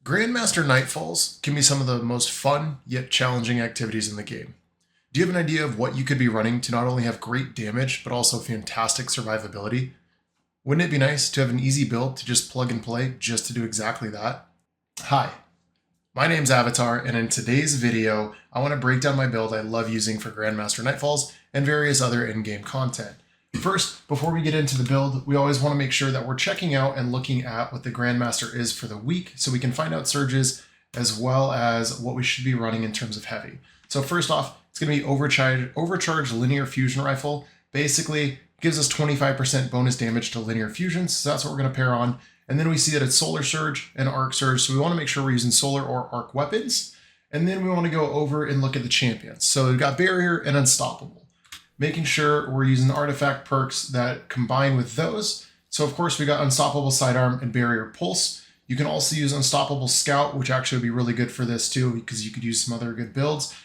Grandmaster Nightfalls can be some of the most fun yet challenging activities in the game. Do you have an idea of what you could be running to not only have great damage, but also fantastic survivability? Wouldn't it be nice to have an easy build to just plug and play just to do exactly that? Hi, my name's Avatar, and in today's video, I want to break down my build I love using for Grandmaster Nightfalls and various other in-game content. First, before we get into the build, we always want to make sure that we're checking out and looking at what the Grandmaster is for the week so we can find out surges as well as what we should be running in terms of heavy. So first off, it's going to be overcharged linear fusion rifle. Basically, gives us 25% bonus damage to linear fusions, so that's what we're going to pair on. And then we see that it's solar surge and arc surge, so we want to make sure we're using solar or arc weapons. And then we want to go over and look at the champions. So we've got barrier and unstoppable, making sure we're using artifact perks that combine with those. So of course we got unstoppable sidearm and barrier pulse. You can also use unstoppable scout, which actually would be really good for this too, because you could use some other good builds.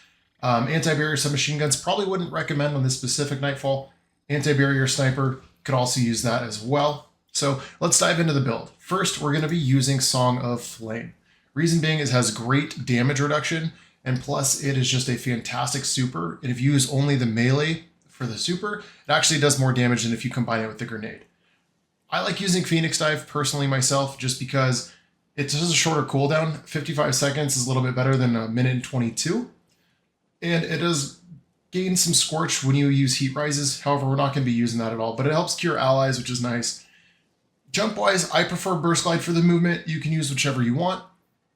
Anti-barrier submachine guns, probably wouldn't recommend on this specific Nightfall. Anti-barrier sniper, could also use that as well. So let's dive into the build. First, we're going to be using Song of Flame. Reason being is it has great damage reduction, and plus it is just a fantastic super. And if you use only the melee for the super, it actually does more damage than if you combine it with the grenade. I like using Phoenix Dive personally myself, just because it's just a shorter cooldown. 55 seconds is a little bit better than a minute and 22. And it does gain some scorch when you use heat rises. However, we're not going to be using that at all, but it helps cure allies, which is nice. Jump wise, I prefer burst glide for the movement. You can use whichever you want.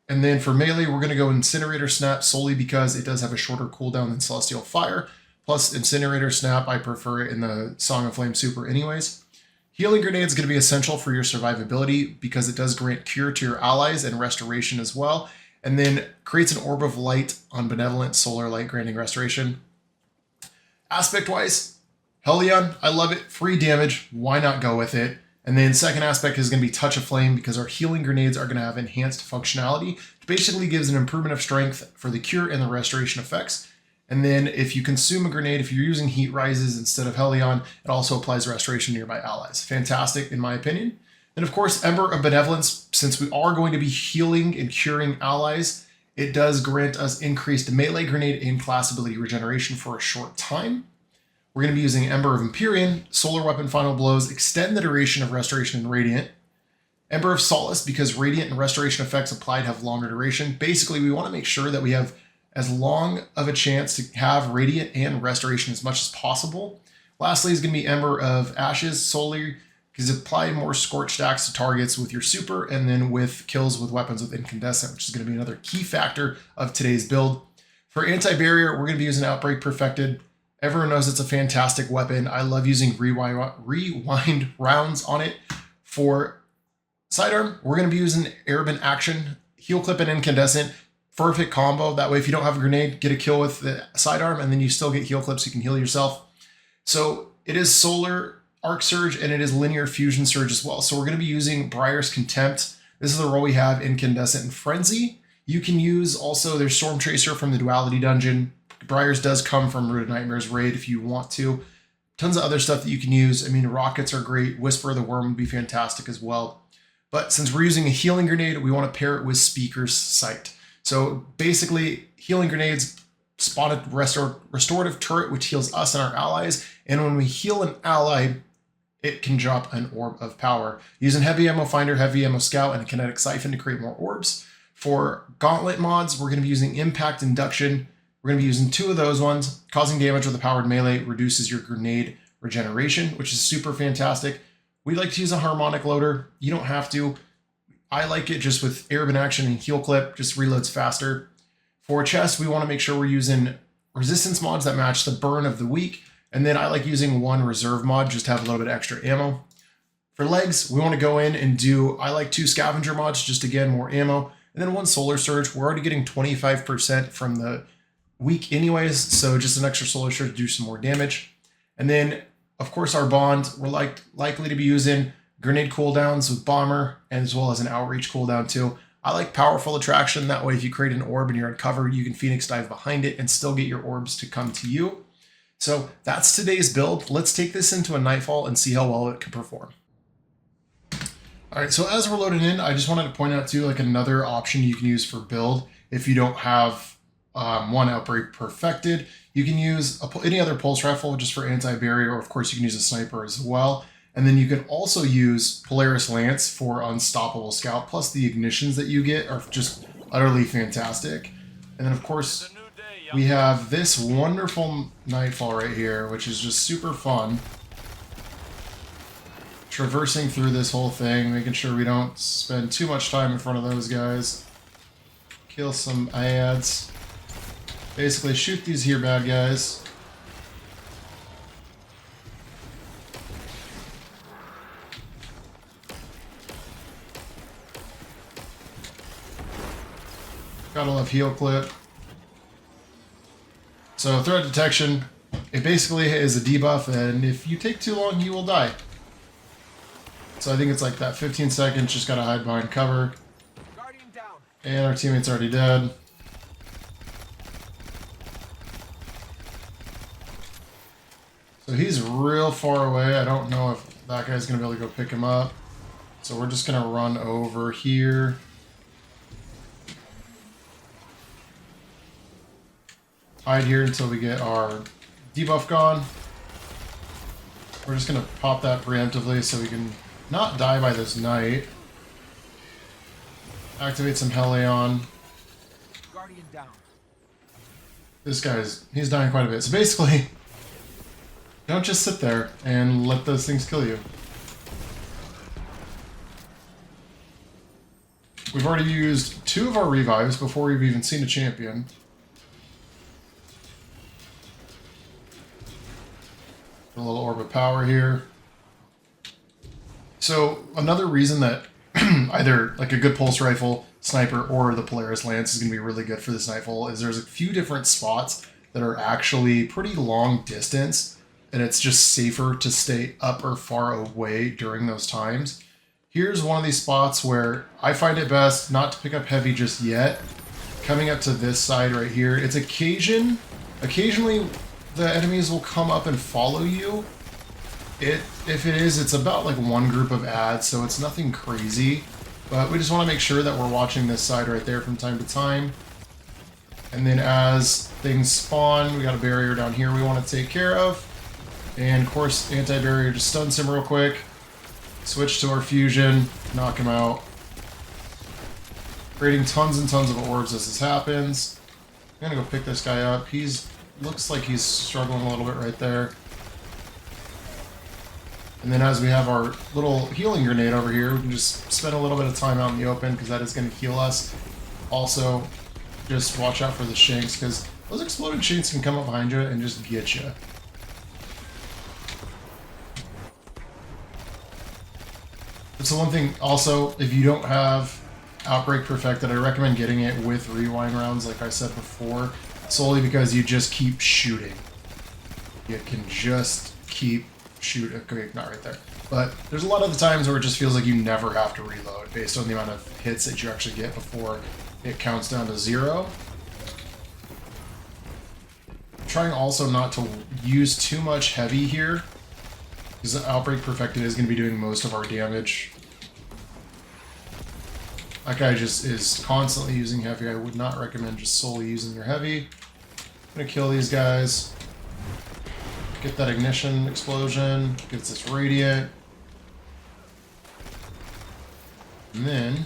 And then for melee, we're going to go Incinerator Snap solely because it does have a shorter cooldown than Celestial Fire. Plus Incinerator Snap, I prefer it in the Song of Flame super anyways. Healing Grenade is going to be essential for your survivability because it does grant cure to your allies and restoration as well. And then creates an Orb of Light on Benevolent Solar Light, granting restoration. Aspect wise, Hellion, I love it. Free damage, why not go with it? And then second aspect is going to be Touch of Flame because our healing grenades are going to have enhanced functionality. It basically gives an improvement of strength for the cure and the restoration effects. And then if you consume a grenade, if you're using heat rises instead of Hellion, it also applies restoration to nearby allies. Fantastic in my opinion. And of course, Ember of Benevolence, since we are going to be healing and curing allies, it does grant us increased melee grenade and class ability regeneration for a short time. We're going to be using Ember of Empyrean, Solar Weapon Final Blows, extend the duration of Restoration and Radiant. Ember of Solace, because Radiant and Restoration effects applied have longer duration. Basically, we want to make sure that we have as long of a chance to have Radiant and Restoration as much as possible. Lastly is going to be Ember of Ashes, solely because apply more Scorch stacks to targets with your super, and then with kills with weapons with Incandescent, which is going to be another key factor of today's build. For Anti-Barrier, we're going to be using Outbreak Perfected. Everyone knows it's a fantastic weapon. I love using rewind rounds on it. For sidearm, we're going to be using Airborne Action, Heal Clip and Incandescent. Perfect combo. That way, if you don't have a grenade, get a kill with the sidearm, and then you still get heal clips, so you can heal yourself. So it is Solar Arc Surge, and it is Linear Fusion Surge as well. So we're going to be using Briar's Contempt. This is the role we have Incandescent and Frenzy. You can use also, there's Storm Tracer from the Duality Dungeon. Briar's does come from Root of Nightmares raid if you want to. Tons of other stuff that you can use. I mean, rockets are great. Whisper of the Worm would be fantastic as well. But since we're using a healing grenade, we want to pair it with Speaker's Sight. So basically, healing grenades spawn a restorative turret, which heals us and our allies. And when we heal an ally, it can drop an orb of power. Using Heavy Ammo Finder, Heavy Ammo Scout, and a Kinetic Siphon to create more orbs. For Gauntlet mods, we're going to be using Impact Induction. We're going to be using 2 of those ones. Causing damage with a powered melee reduces your grenade regeneration, which is super fantastic. We like to use a harmonic loader. You don't have to. I like it just with Airborne Action and Heal Clip, just reloads faster. For chest, we want to make sure we're using resistance mods that match the burn of the week. And then I like using 1 reserve mod just to have a little bit extra ammo. For legs, we want to go in and I like 2 scavenger mods, just again, more ammo. And then 1 solar surge. We're already getting 25% from the week anyways, so just an extra solar surge to do some more damage. And then, of course, our bond, we're likely to be using grenade cooldowns with bomber, as well as an outreach cooldown too. I like powerful attraction. That way, if you create an orb and you're on cover, you can Phoenix Dive behind it and still get your orbs to come to you. So that's today's build. Let's take this into a Nightfall and see how well it can perform. All right, so as we're loading in, I just wanted to point out too, like another option you can use for build if you don't have one outbreak perfected. You can use any other pulse rifle just for anti-barrier, or of course you can use a sniper as well. And then you can also use Polaris Lance for unstoppable scout. Plus the ignitions that you get are just utterly fantastic. And then of course we have this wonderful Nightfall right here, which is just super fun. Traversing through this whole thing, making sure we don't spend too much time in front of those guys. Kill some ads. Basically shoot these here bad guys. Gotta love heal clip. So threat detection, it basically is a debuff, and if you take too long, you will die. So I think it's like that 15 seconds, just gotta hide behind cover. And our teammate's already dead. So he's real far away. I don't know if that guy's gonna be able to go pick him up. So we're just gonna run over here. Hide here until we get our debuff gone. We're just gonna pop that preemptively so we can not die by this knight. Activate some Helion. Guardian down. This he's dying quite a bit. So basically, don't just sit there and let those things kill you. We've already used 2 of our revives before we've even seen a champion. A little orb of power here. So another reason that either like a good pulse rifle, sniper, or the Polaris Lance is going to be really good for this Nightfall is there's a few different spots that are actually pretty long distance, and it's just safer to stay up or far away during those times. Here's one of these spots where I find it best not to pick up heavy just yet. Coming up to this side right here, it's occasionally the enemies will come up and follow you. If it is, it's about like one group of ads, so it's nothing crazy. But we just want to make sure that we're watching this side right there from time to time. And then as things spawn, we got a barrier down here we want to take care of. And of course, anti-barrier just stuns him real quick. Switch to our fusion, knock him out. Creating tons and tons of orbs as this happens. I'm gonna go pick this guy up. Looks like he's struggling a little bit right there. And then as we have our little healing grenade over here, we can just spend a little bit of time out in the open because that is going to heal us. Also, just watch out for the shanks because those exploding shanks can come up behind you and just get you. That's the one thing also, if you don't have Outbreak perfected, I recommend getting it with rewind rounds like I said before, solely because you just keep shooting. You can just keep shooting. Okay, not right there. But there's a lot of the times where it just feels like you never have to reload based on the amount of hits that you actually get before it counts down to 0. Trying also not to use too much heavy here, because Outbreak Perfected is going to be doing most of our damage. That guy just is constantly using heavy. I would not recommend just solely using your heavy. I'm going to kill these guys. Get that ignition explosion. Gets this radiant. And then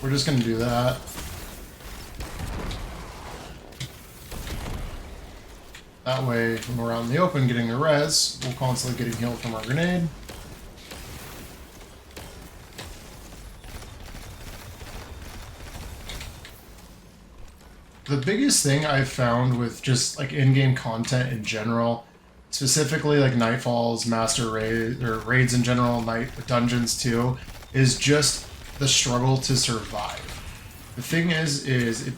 we're just going to do that. That way, when we're out in the open getting the res, we're constantly getting healed from our grenade. The biggest thing I've found with just like in-game content in general, specifically like Nightfalls, Master Raid, or raids in general, night dungeons too, is just the struggle to survive. The thing is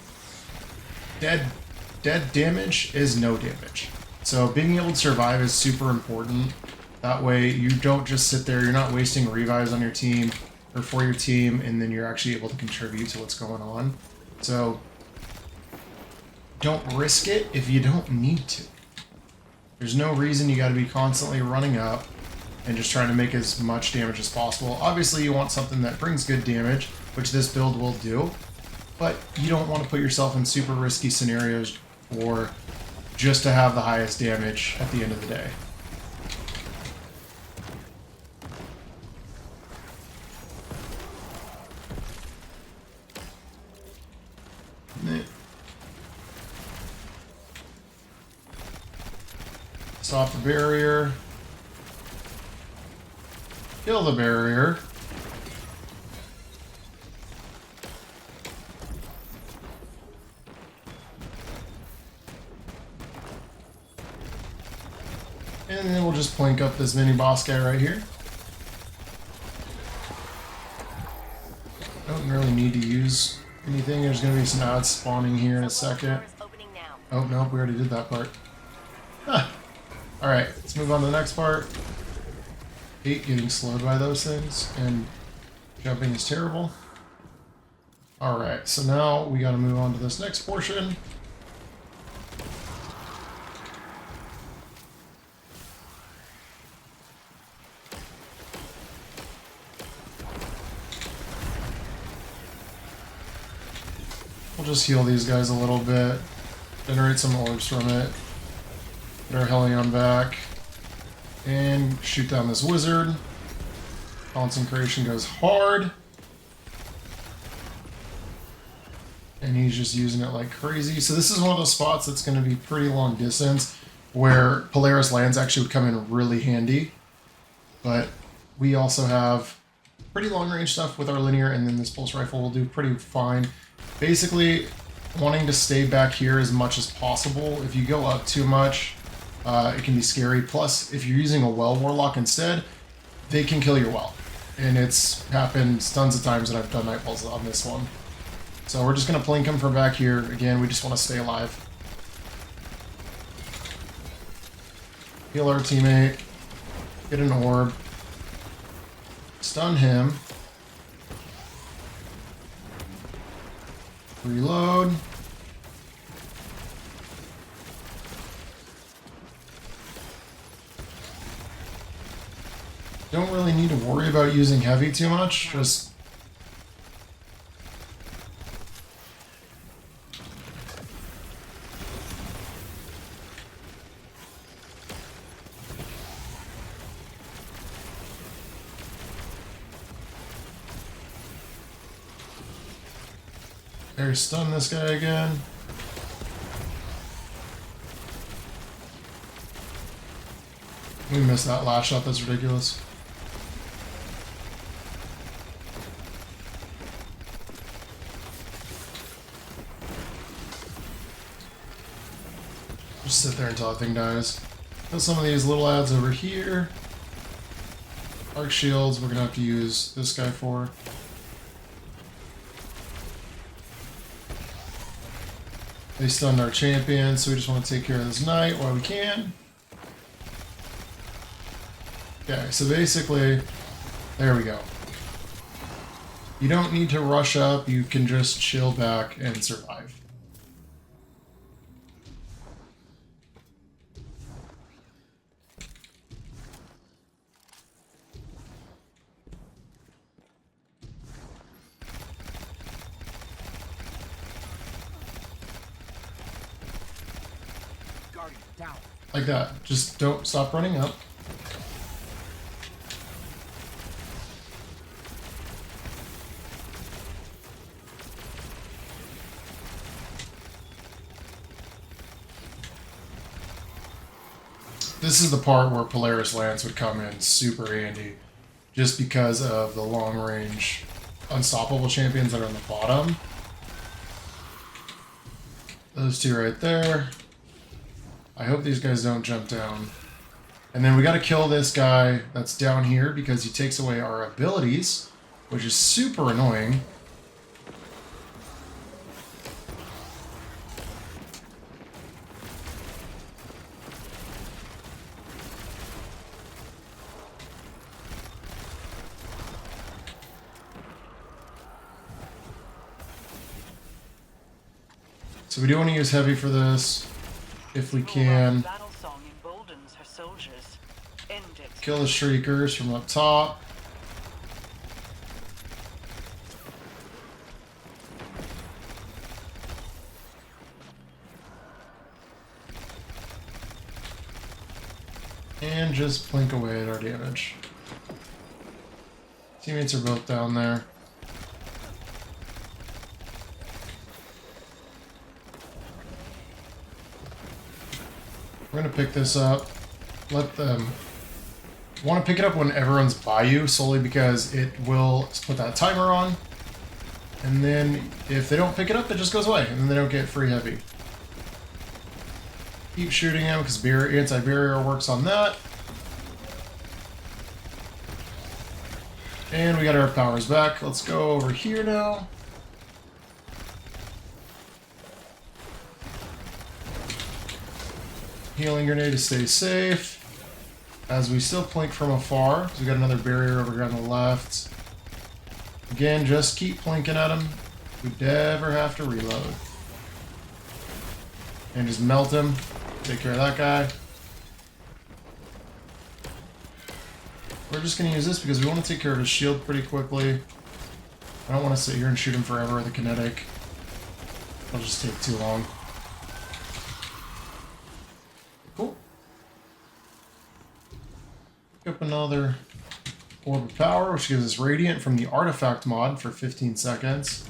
dead damage is no damage. So being able to survive is super important. That way you don't just sit there, you're not wasting revives on your team or for your team, and then you're actually able to contribute to what's going on. So don't risk it if you don't need to. There's no reason you got to be constantly running up and just trying to make as much damage as possible. Obviously, you want something that brings good damage, which this build will do, but you don't want to put yourself in super risky scenarios or just to have the highest damage at the end of the day. Stop the barrier. Kill the barrier. And then we'll just plink up this mini boss guy right here. Don't really need to use anything. There's going to be some ads spawning here in a second. Oh, nope, we already did that part. Huh. Alright, let's move on to the next part. Hate getting slowed by those things, and jumping is terrible. Alright, so now we gotta move on to this next portion. We'll just heal these guys a little bit, generate some orbs from it, get our Hellion back, and shoot down this wizard. Concentration goes hard. And he's just using it like crazy. So this is one of those spots that's going to be pretty long distance, where Polaris lands actually would come in really handy. But we also have pretty long range stuff with our linear, and then this pulse rifle will do pretty fine. Basically, wanting to stay back here as much as possible. If you go up too much, it can be scary. Plus, if you're using a well Warlock instead, they can kill your well. And it's happened tons of times that I've done Nightfalls on this one. So we're just going to plink him from back here. Again, we just want to stay alive. Heal our teammate. Get an orb. Stun him. Reload. Don't really need to worry about using heavy too much, just there, stun this guy again. We missed that last shot, that's ridiculous. Just sit there until that thing dies. Put some of these little ads over here. Arc shields, we're gonna have to use this guy for. They stunned our champion, so we just want to take care of this knight while we can. Okay, so basically, there we go. You don't need to rush up, you can just chill back and survive. Like that. Just don't stop running up. This is the part where Polaris Lance would come in super handy, just because of the long range unstoppable champions that are on the bottom. Those two right there. I hope these guys don't jump down. And then we gotta kill this guy that's down here because he takes away our abilities, which is super annoying. So we do want to use heavy for this, if we can. Kill the Shriekers from up top. And just blink away at our damage. Teammates are both down there. We're gonna pick this up. Let them... want to pick it up when everyone's by you, solely because it will put that timer on. And then if they don't pick it up, it just goes away, and then they don't get free heavy. Keep shooting him because anti-barrier works on that. And we got our powers back. Let's go over here now. Healing grenade to stay safe. As we still plink from afar. So we got another barrier over here on the left. Again, just keep plinking at him. We never have to reload. And just melt him. Take care of that guy. We're just going to use this because we want to take care of his shield pretty quickly. I don't want to sit here and shoot him forever with a kinetic. It'll just take too long. Cool. Pick up another orb of power, which gives us radiant from the artifact mod for 15 seconds.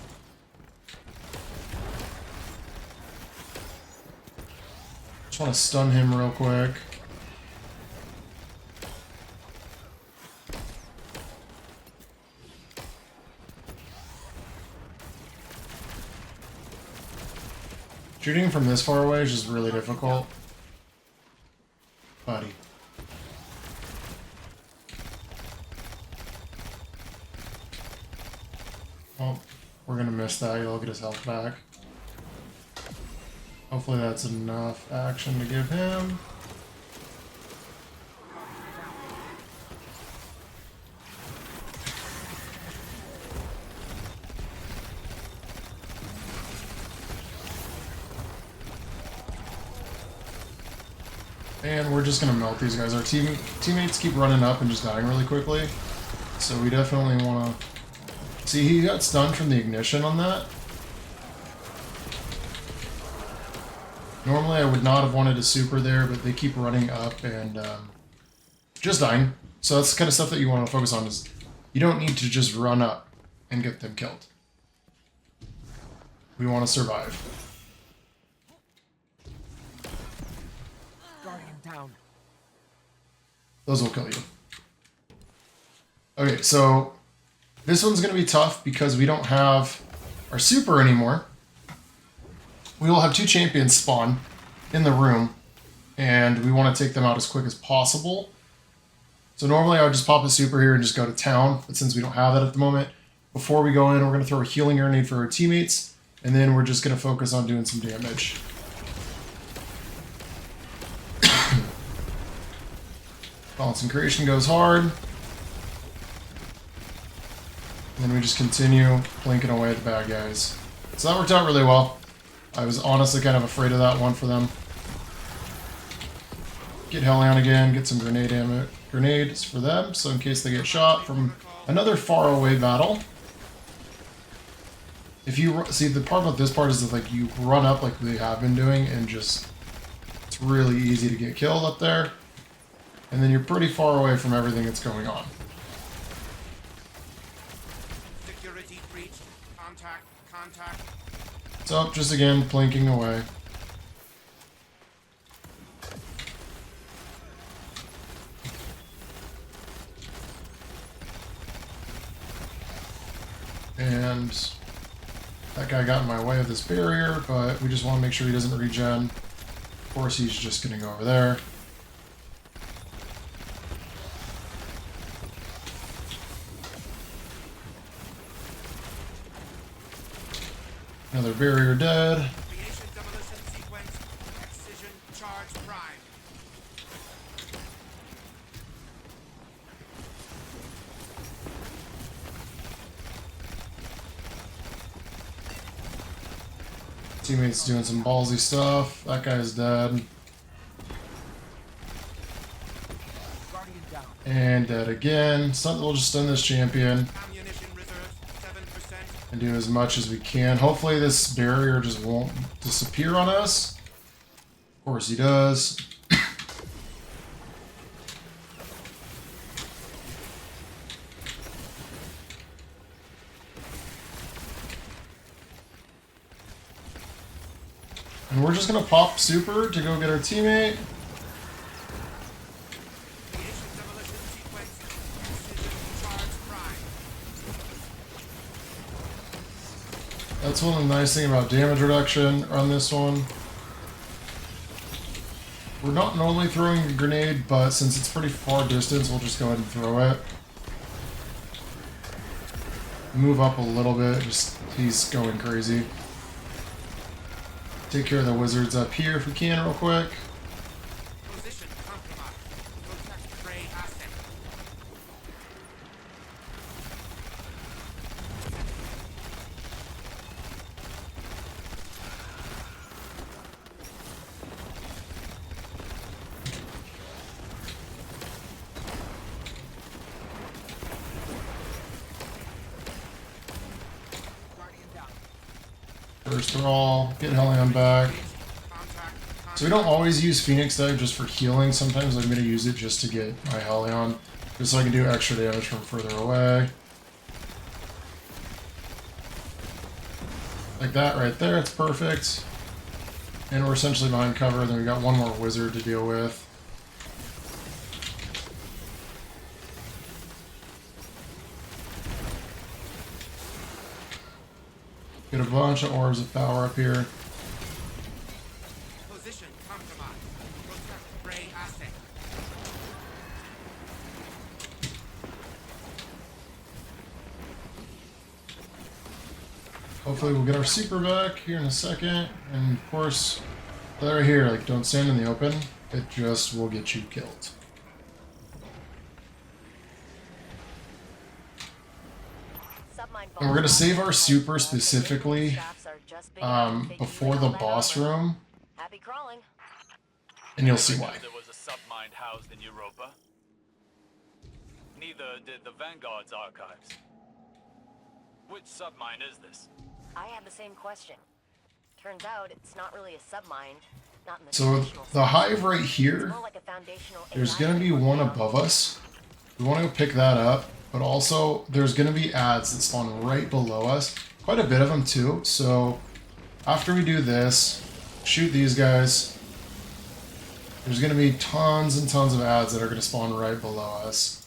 Just want to stun him real quick. Shooting from this far away is just really difficult. Buddy. Oh, we're gonna miss that. He'll get his health back. Hopefully that's enough action to give him. And we're just gonna melt these guys. Our teammates keep running up and just dying really quickly. So we definitely wanna... See, he got stunned from the ignition on that. Normally I would not have wanted a super there, but they keep running up and just dying. So that's the kind of stuff that you want to focus on, is you don't need to just run up and get them killed. We want to survive. Guardian down. Those will kill you. Okay, so this one's going to be tough because we don't have our super anymore. We will have two champions spawn in the room, and we want to take them out as quick as possible. So normally I would just pop a super here and just go to town, but since we don't have that at the moment, before we go in, we're going to throw a healing grenade for our teammates, and then we're just going to focus on doing some damage. Concentration goes hard. And then we just continue blinking away at the bad guys. So that worked out really well. I was honestly kind of afraid of that one for them. Get Hellion again, get some grenades for them, so in case they get shot from another far away battle. If you see, the part about this part is that like you run up like they have been doing, and just it's really easy to get killed up there, and then you're pretty far away from everything that's going on. Security breached. Contact. So just again plinking away. And that guy got in my way of this barrier, but we just want to make sure he doesn't regen. Of course, he's just going to go over there. Another barrier dead. Creation demolition sequence. Excision charge prime. Teammates doing some ballsy stuff. That guy's dead. Guardian down. And dead again. So we'll just stun this champion Ammunition reserves 7%. and do as much as we can. Hopefully this barrier just won't disappear on us. Of course he does. And we're just gonna pop super to go get our teammate. Creation demolition sequence. Precision charge prime. That's one of the nice things about damage reduction on this one. We're not normally throwing a grenade, but since it's pretty far distance, we'll just go ahead and throw it. Move up a little bit, just he's going crazy. Take care of the wizards up here if we can real quick. Position compromised. Protect prey asset. Guardian down. First thrall, get Helion back. Contact. So we don't always use Phoenix Dive just for healing. Sometimes I'm going to use it just to get my Helion, just so I can do extra damage from further away. Like that right there, it's perfect. And we're essentially behind cover, then we got one more wizard to deal with. Get a bunch of orbs of power up here. Position compromised. Protect prey asset. Hopefully we'll get our super back here in a second. And of course, right here, like don't stand in the open. It just will get you killed. And we're gonna save our super specifically before the boss room, and you'll see why. There was a submind housed in Europa. Neither did the Vanguard's archives. Which submind is this? I had the same question. Turns out it's not really a submind. Not in the So traditional the sense. hive right It's here, more like a foundational there's AI gonna be one network. above us. We want to go pick that up, but also there's gonna be ads that spawn right below us. Quite a bit of them too. So after we do this, shoot these guys. There's gonna be tons and tons of ads that are gonna spawn right below us.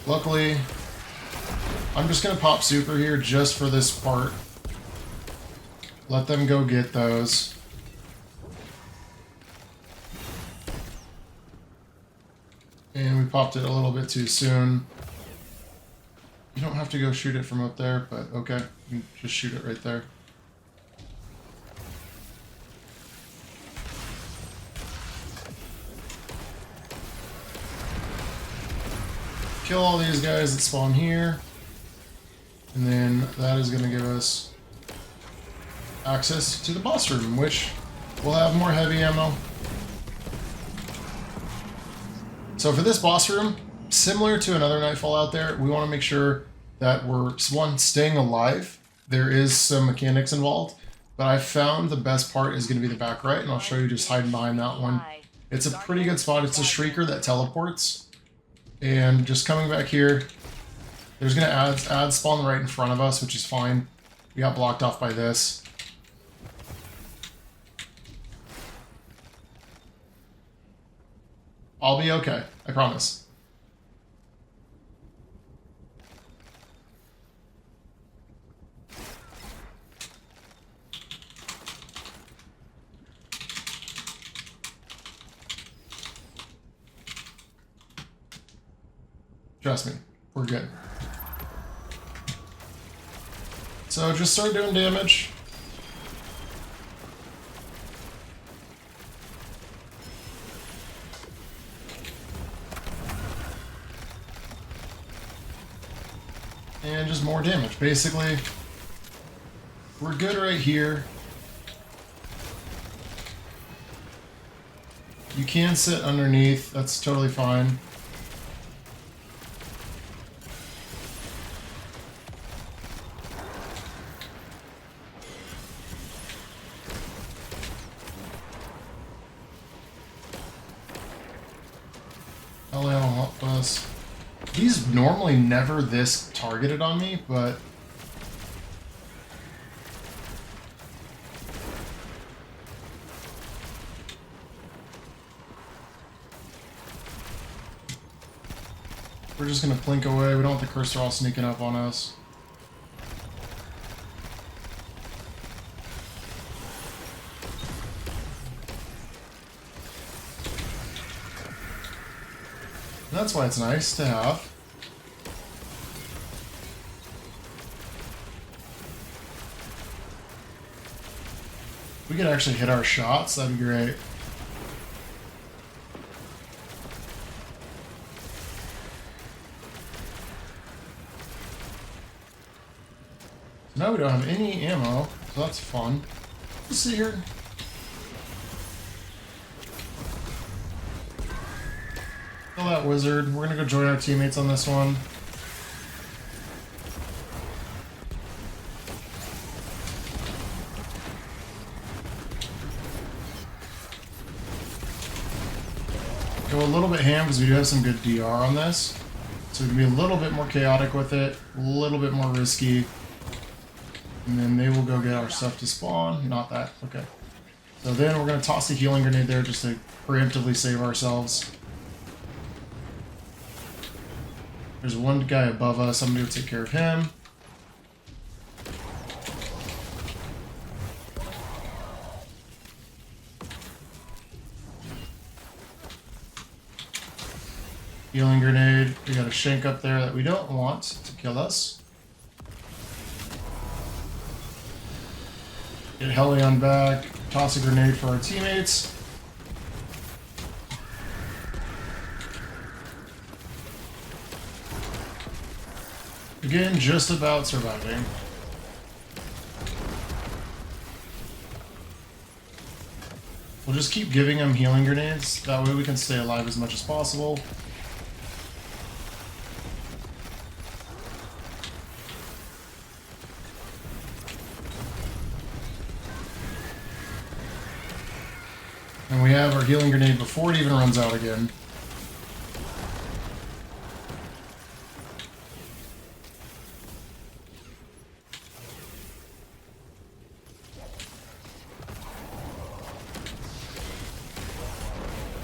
Luckily, I'm just gonna pop super here just for this part. Let them go get those. And we popped it a little bit too soon. You don't have to go shoot it from up there, but okay. You can just shoot it right there. Kill all these guys that spawn here. And then that is going to give us access to the boss room, which will have more heavy ammo. So for this boss room, similar to another Nightfall out there, we want to make sure that we're, one, staying alive. There is some mechanics involved, but I found the best part is going to be the back right, and I'll show you just hiding behind that one. It's a pretty good spot. It's a Shrieker that teleports. And just coming back here, there's going to add spawn right in front of us, which is fine. We got blocked off by this. I'll be okay, I promise. Trust me, we're good. So just start doing damage. And just more damage. Basically, we're good right here. You can sit underneath. That's totally fine. LA will help us. He's normally never this targeted on me, but we're just gonna plink away. We don't want the cursor all sneaking up on us. And that's why it's nice to have. We could actually hit our shots, that'd be great. Now we don't have any ammo, so that's fun. Let's see here. Kill that wizard. We're gonna go join our teammates on this one. Go a little bit ham because we do have some good DR on this. So we can be a little bit more chaotic with it, a little bit more risky. And then they will go get our stuff to spawn. Not that. Okay. So then we're going to toss a healing grenade there just to preemptively save ourselves. There's one guy above us. Somebody will take care of him. Healing grenade. We got a shank up there that we don't want to kill us. Get Helion back. Toss a grenade for our teammates. Again, just about surviving. We'll just keep giving them healing grenades. That way we can stay alive as much as possible. And we have our healing grenade before it even runs out again.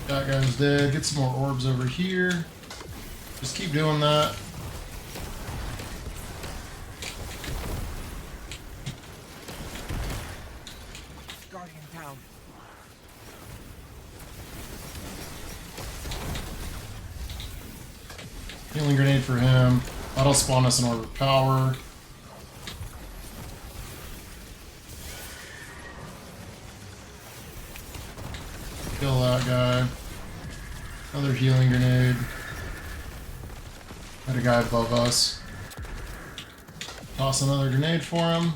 That guy's dead. Get some more orbs over here. Just keep doing that. Guardian down. Healing grenade for him. That'll spawn us an orb of power. Kill that guy. Another healing grenade. Got a guy above us. Toss another grenade for him.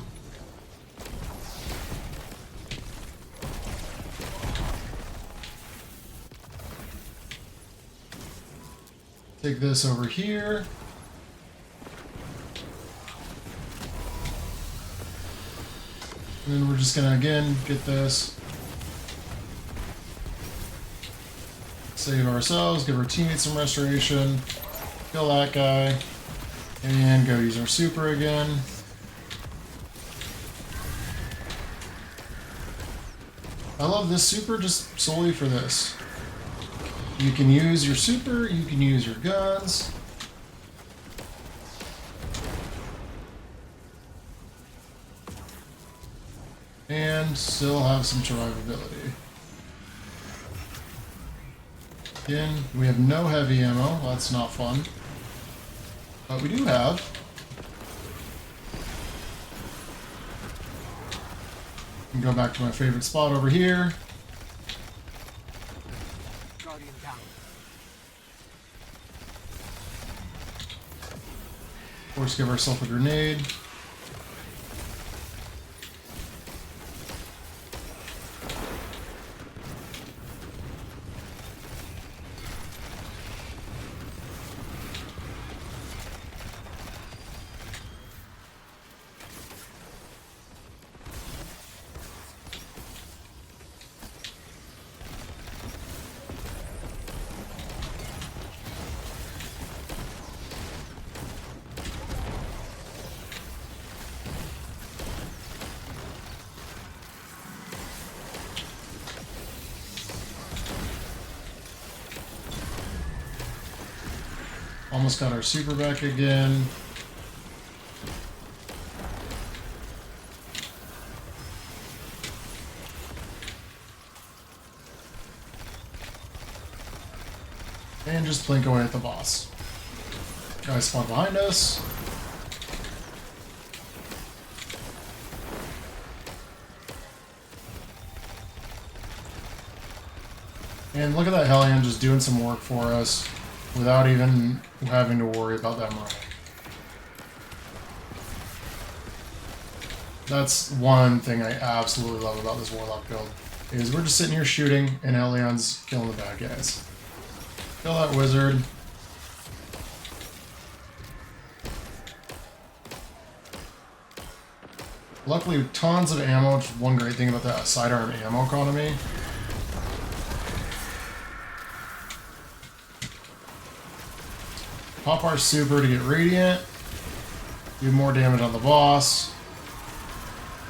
Take this over here. And then we're just gonna again get this. Save ourselves, give our teammates some restoration. Kill that guy. And go use our super again. I love this super just solely for this. You can use your super, you can use your guns. And still have some survivability. Again, we have no heavy ammo, that's not fun. But we do have. And go back to my favorite spot over here. Guardian down. Of course, give ourselves a grenade. Almost got our super back again. And just blink away at the boss. Guys spawn behind us. And look at that Hellion just doing some work for us without even having to worry about them running. That's one thing I absolutely love about this Warlock build, is we're just sitting here shooting and Hellion's killing the bad guys. Kill that wizard. Luckily, tons of ammo, which is one great thing about that sidearm ammo economy. Pop our super to get radiant. Do more damage on the boss.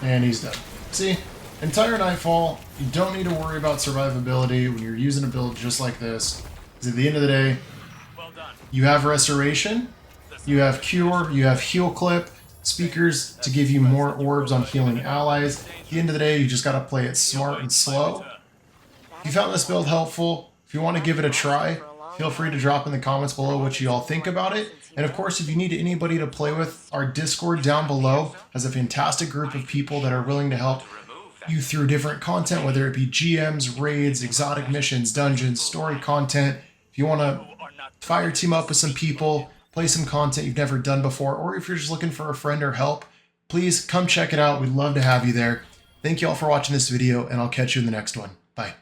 And he's dead. See? Entire Nightfall, you don't need to worry about survivability when you're using a build just like this. Because at the end of the day, Well done. you have Restoration, you have Cure, you have Heal Clip, Speakers to give you more orbs on healing allies. At the end of the day, you just gotta play it smart and slow. If you found this build helpful, if you want to give it a try, feel free to drop in the comments below what you all think about it. And of course, if you need anybody to play with, our Discord down below has a fantastic group of people that are willing to help you through different content, whether it be GMs, raids, exotic missions, dungeons, story content. If you want to fire team up with some people, play some content you've never done before, or if you're just looking for a friend or help, please come check it out. We'd love to have you there. Thank you all for watching this video, and I'll catch you in the next one. Bye.